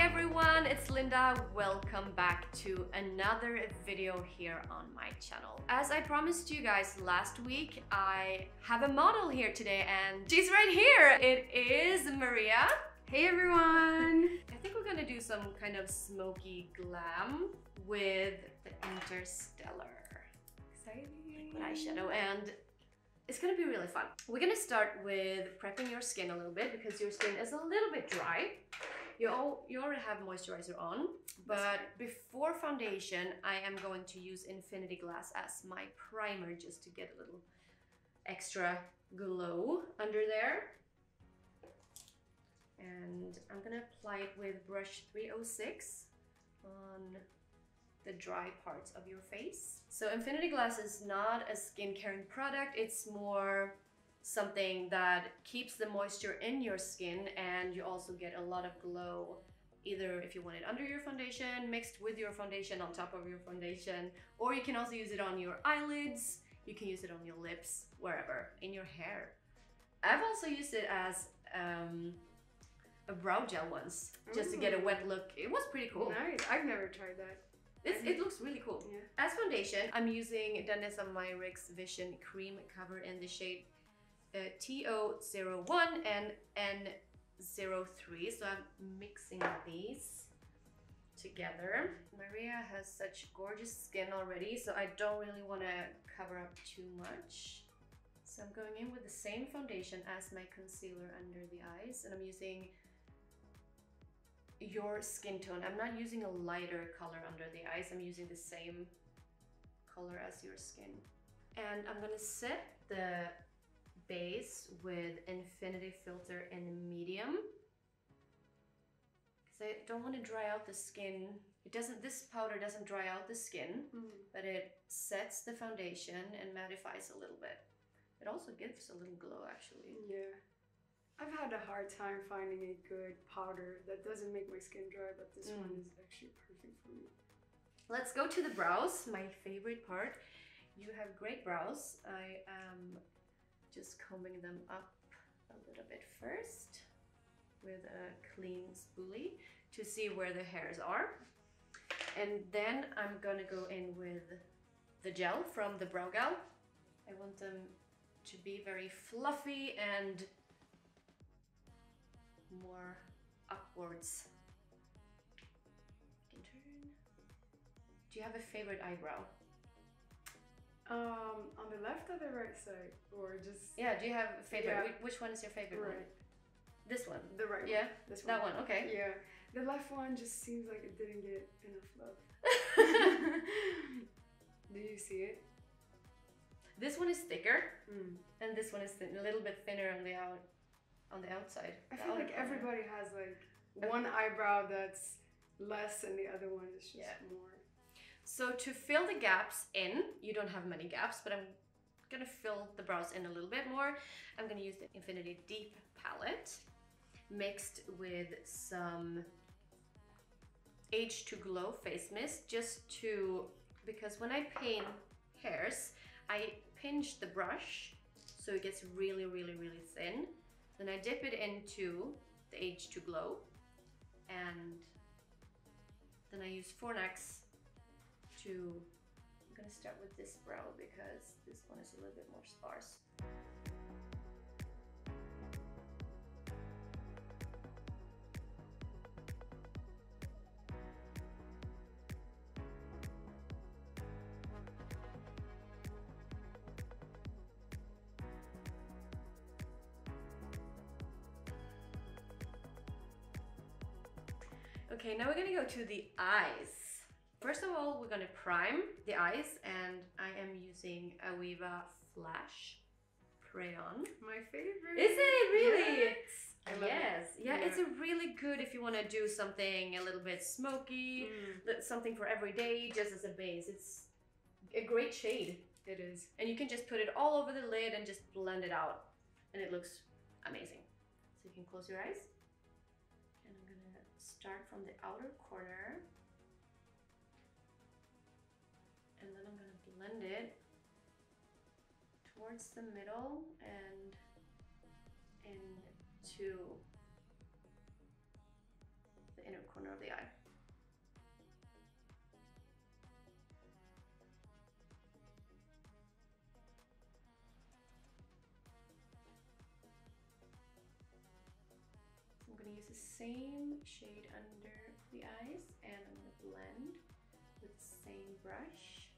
everyone, it's Linda. Welcome back to another video here on my channel. As I promised you guys last week, I have a model here today and she's right here. It is Maria. Hey everyone! I think we're gonna do some kind of smoky glam with the Interstellar. Exciting! Liquid eyeshadow, and it's gonna be really fun. We're gonna start with prepping your skin a little bit because your skin is a little bit dry. You already have moisturizer on, but before foundation, I am going to use Infinity Glass as my primer just to get a little extra glow under there. And I'm gonna apply it with brush 306 on the dry parts of your face. So Infinity Glass is not a skin caring product, it's more something that keeps the moisture in your skin, and you also get a lot of glow, either if you want it under your foundation, mixed with your foundation, on top of your foundation, or you can also use it on your eyelids, you can use it on your lips, wherever, in your hair. I've also used it as a brow gel once, just to get a wet look. It was pretty cool. Nice. I've never tried that. It looks really cool. Yeah. As foundation, I'm using Danessa Myricks Vision Cream Cover in the shade TO01 and N03. So I'm mixing these together. Maria has such gorgeous skin already, so I don't really want to cover up too much. So I'm going in with the same foundation as my concealer under the eyes, and I'm using your skin tone. I'm not using a lighter color under the eyes, I'm using the same color as your skin. And I'm gonna set the base with Infinity Filter in medium, because I don't want to dry out the skin. This powder doesn't dry out the skin, but it sets the foundation and mattifies a little bit. It also gives a little glow, actually. Yeah. I've had a hard time finding a good powder that doesn't make my skin dry, but this one is actually perfect for me. Let's go to the brows, my favorite part. You have great brows. I am just combing them up a little bit first with a clean spoolie to see where the hairs are. And then I'm gonna go in with the gel from the BROWGAL. I want them to be very fluffy and more upwards. Do you have a favorite eyebrow? On the left or the right side, or just? Yeah, do you have a favorite? Yeah. Which one is your favorite one? This one? The right yeah? one. This one. That one, okay. Yeah. The left one just seems like it didn't get enough love. Do you see it? This one is thicker, and this one is a little bit thinner on the outside. I feel like everybody has like one eyebrow that's less and the other one is just more. So to fill the gaps in, you don't have many gaps, but I'm gonna fill the brows in a little bit more. I'm gonna use the Infinity Deep palette mixed with some H2Glow Face Mist, because when I paint hairs, I pinch the brush so it gets really, really, really thin. Then I dip it into the H2Glow, and then I use Fornax I'm gonna start with this brow because this one is a little bit more sparse. Okay, now we're gonna go to the eyes. First of all, we're gonna prime the eyes, and I am using Aueva Flash Crayon. My favorite. Is it really? Yes. I love it. Yeah, it's a really good if you want to do something a little bit smoky, something for every day, just as a base. It's a great shade. It is. And you can just put it all over the lid and just blend it out, and it looks amazing. So you can close your eyes. And I'm gonna start from the outer corner. And then I'm gonna blend it towards the middle and into the inner corner of the eye. I'm gonna use the same shade under the eyes, and I'm gonna blend with the same brush.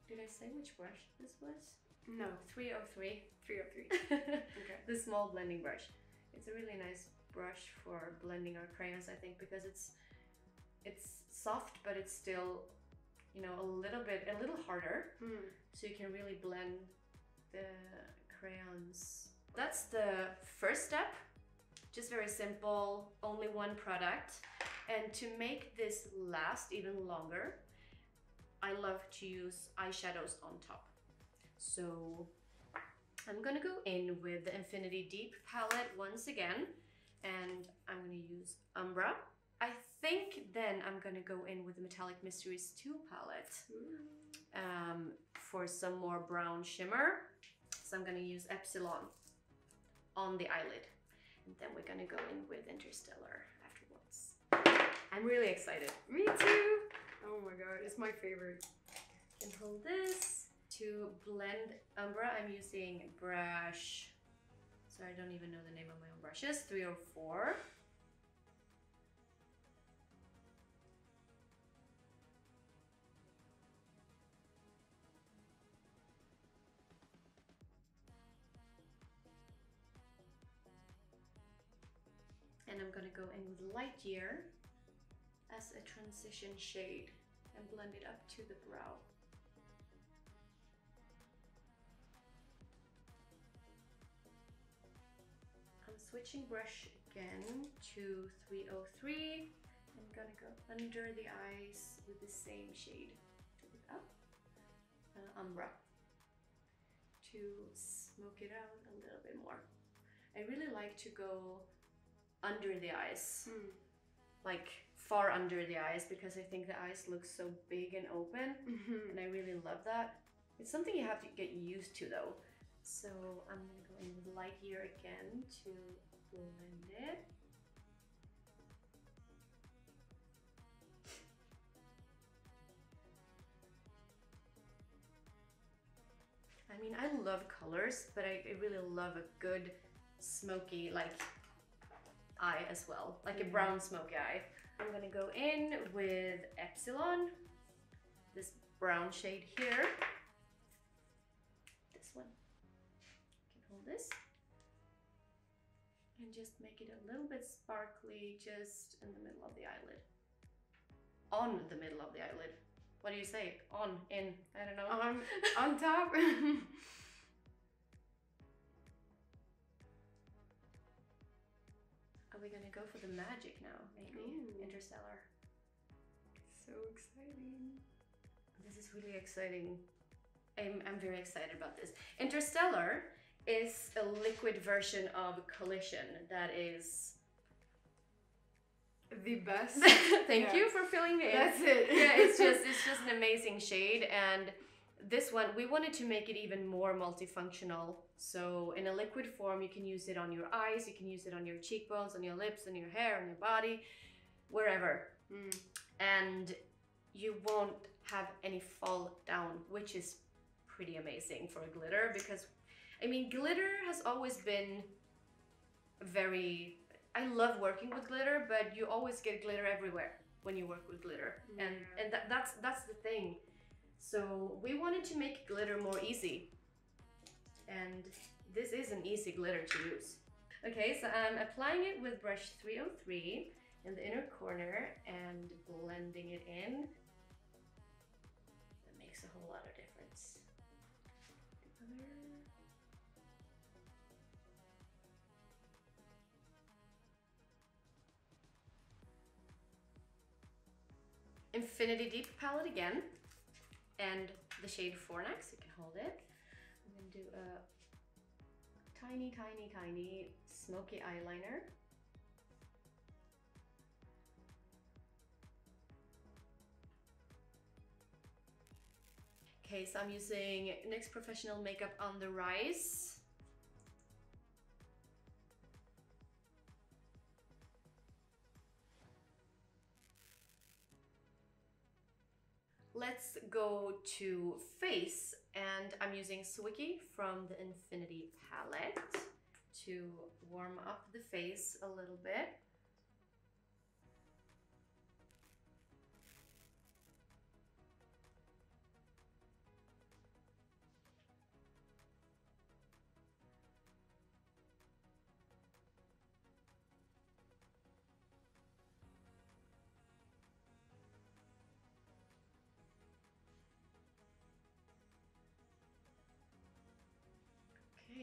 Did I say which brush this was? No. 303. 303. Okay. The small blending brush. It's a really nice brush for blending our crayons, I think, because it's soft, but it's still, you know, a little harder. So you can really blend the crayons. That's the first step. Just very simple, only one product. And to make this last even longer, I love to use eyeshadows on top. So I'm gonna go in with the Infinity Deep palette once again, and I'm gonna use Umbra. I think then I'm gonna go in with the Metallic Mysteries 2 palette for some more brown shimmer. So I'm gonna use Epsilon on the eyelid. And then we're gonna go in with Interstellar afterwards. I'm really excited. Me too! Oh my god, it's my favorite. And hold this. To blend Umbra, I'm using brush, sorry, I don't even know the name of my own brushes, 304. And I'm gonna go in with Lightyear as a transition shade and blend it up to the brow. I'm switching brush again to 303. I'm gonna go under the eyes with the same shade up, Umbra, to smoke it out a little bit more. I really like to go under the eyes, like far under the eyes, because I think the eyes look so big and open, and I really love that. It's something you have to get used to though. So I'm gonna go in with Lightyear again to blend it. I mean, I love colors, but I really love a good smoky like eye as well, like a brown smoky eye. I'm gonna go in with Epsilon, this brown shade here. This one. You can hold this. And just make it a little bit sparkly just in the middle of the eyelid. On the middle of the eyelid. What do you say? On, in, I don't know. On top. Are we gonna go for the magic now, maybe? Interstellar. So exciting. This is really exciting. I'm very excited about this. Interstellar is a liquid version of Collision that is... the best. Thank you for filling me in. That's it. Yeah, it's just an amazing shade, and this one we wanted to make it even more multifunctional. So in a liquid form, you can use it on your eyes, you can use it on your cheekbones, on your lips, on your hair, on your body, wherever. And you won't have any fall down, which is pretty amazing for glitter, because I mean, glitter has always been very... I love working with glitter, but you always get glitter everywhere when you work with glitter. And that's the thing. So we wanted to make glitter more easy. And this is an easy glitter to use. Okay, so I'm applying it with brush 303 in the inner corner and blending it in. That makes a whole lot of difference. Infinity Deep palette again, and the shade Fornax, you can hold it. I'm gonna do a tiny, tiny, tiny smoky eyeliner. Okay, so I'm using NYX Professional Makeup on the Rise. let's go to face, and I'm using Zwicky from the Infinity palette to warm up the face a little bit.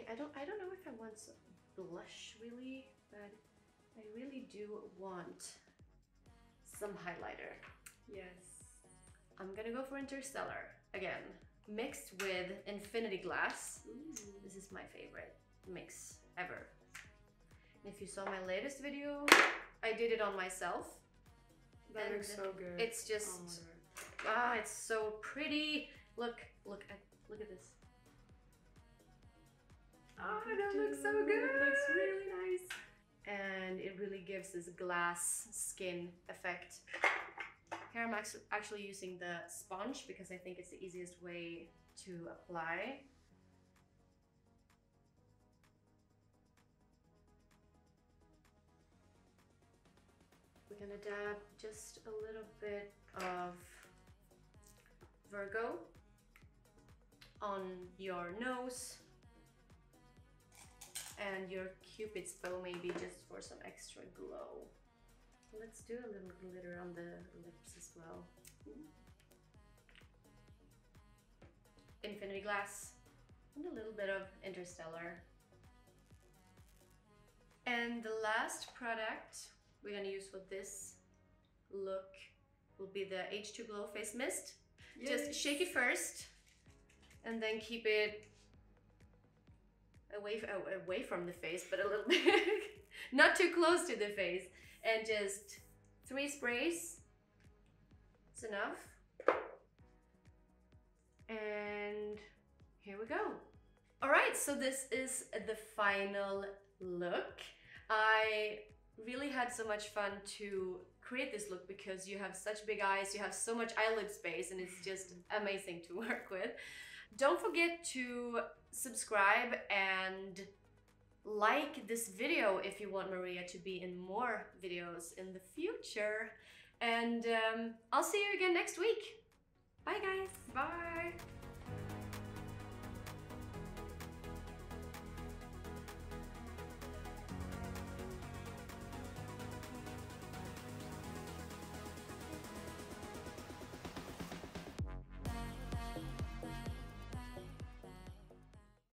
I don't know if I want some blush really, but I really do want some highlighter. Yes. I'm gonna go for Interstellar again, mixed with Infinity Glass. Ooh. This is my favorite mix ever. And if you saw my latest video, I did it on myself. That looks so good. It's just, it's so pretty. Look at this. Oh, that looks so good. It looks really nice. And it really gives this glass skin effect. Here I'm actually using the sponge because I think it's the easiest way to apply. We're gonna dab just a little bit of Virgo on your nose and your Cupid's bow, maybe just for some extra glow. Let's do a little glitter on the lips as well. Infinity Glass and a little bit of Interstellar. And the last product we're gonna use for this look will be the H2Glow Face Mist. Yes. Just shake it first and then keep it away from the face, but a little bit, not too close to the face. And just 3 sprays, it's enough. And here we go. All right, so this is the final look. I really had so much fun to create this look because you have such big eyes, you have so much eyelid space, and it's just amazing to work with. Don't forget to subscribe and like this video if you want Maria to be in more videos in the future. And I'll see you again next week. Bye guys. Bye.